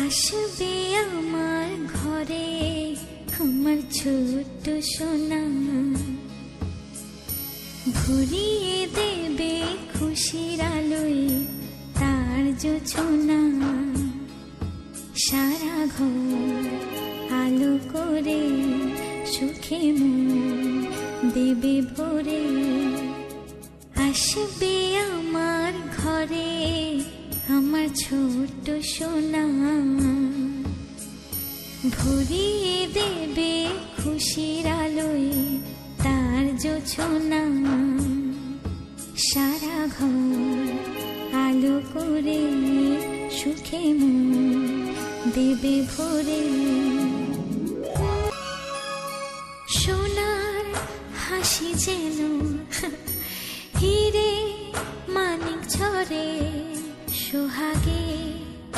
আসবে আমার ঘরে আমার ছোট্ট সোনা, ভরিয়ে দেবে খুশির আলোয় তার জোছনা। সারা ঘর আলো করে সুখে মন দেবে ভরে। আসবে আমার ঘরে আমার ছোট্ট সোনা, ভরিয়ে দেবে খুশির আলোয় তার জোছনা। সারা ঘর আলো করে সুখে মন দেবে ভরে। সোনার হাসি যেন হিরে মানিক ঝরে সোহাগে